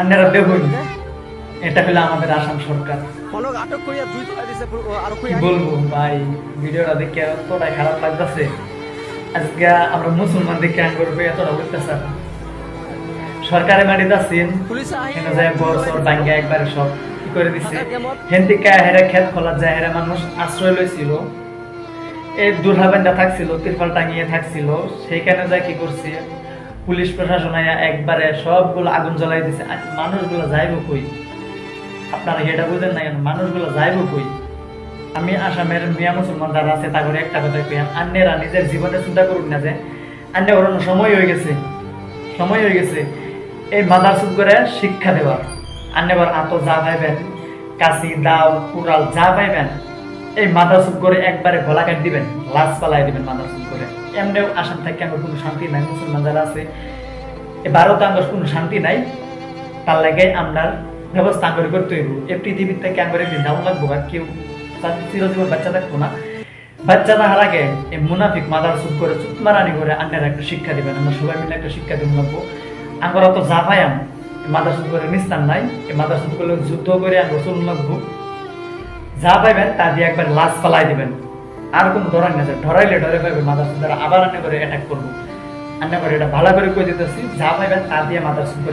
আপনারা দেখুন, এটা হলো আমাদের আসাম সরকার। কি বলবো ভাই, ভিডিওটা দেখে এতটাই খারাপ লাগতেছে। আজকে আমরা মুসলমান দেখে আইন করবে এতটা বুঝতেছে। সরকারের বাড়িতে আছেন, এখানে যায় বছর ভাঙ্গা একবারে সব কি করে দিচ্ছে। হেন থেকে হেরা খেত খোলা যায়, হেরা মানুষ আশ্রয় লইছিল, এই দুর্হাবেন্দা থাকছিল, তিরপাল টাঙিয়ে থাকছিল, সেইখানে যায় কি করছে পুলিশ প্রশাসন আইয়া একবারে সবগুলো আগুন জ্বলাই দিছে। মানুষগুলো যাইব কই? আপনারা এটা বুঝেন না কেন? মানুষগুলো যাইব কই? আমি আসামের মিয়া মুসলমান যারা আছে তাদের একটা কথা কই, আন্যেরা নিজের জীবনে চিন্তা করুন না যে আন্যে ওরনো সময় হয়ে গেছে, সময় হয়ে গেছে এই মাদারসুদ করে শিক্ষা দেওয়ার। আন্যেবার আত যা পাইবেন, কাশি দাও কুড়াল যা পাইবেন, এই মাদারসুদ করে একবারে গলা কাট দিবেন, লাশ পালাই দিবেন মাদারসুদ করে। এমনিও আসাম থেকে আমার কোনো শান্তি নাই, মুসলমান যারা আছে এই ভারতে আমার কোনো শান্তি নাই। তার লাগে আপনার ব্যবস্থা করে করতে হইব। এই পৃথিবীর থেকে আমার একদিন দাম লাগবো, আর কেউ চিরজীবন বাচ্চা থাকবো না। বাচ্চা তাহার আগে এই মুনাফিক মাদারসুদ করে চুপ মারানি করে আন্নার একটা শিক্ষা দিবেন। আমরা সবাই মিলে একটা শিক্ষা দিব লাগবো। আমরা তো যা পাই মাদারসুদ করে নিস্তার নাই, এই মাদারসুদ করলে যুদ্ধ করে আমরা চলুন লাগবো। যা পাইবেন তা দিয়ে একবার লাশ পালাই দিবেন, আর কোনো ধরাই না যায়। ধরাইলে ধরে পাইবেন মাদারসুদ দ্বারা আবার আন্না করে অ্যাটাক করবো। আন্না করে এটা ভালো করে কই দিতেছি, যা পাইবেন তা দিয়ে মাদারসুদ করে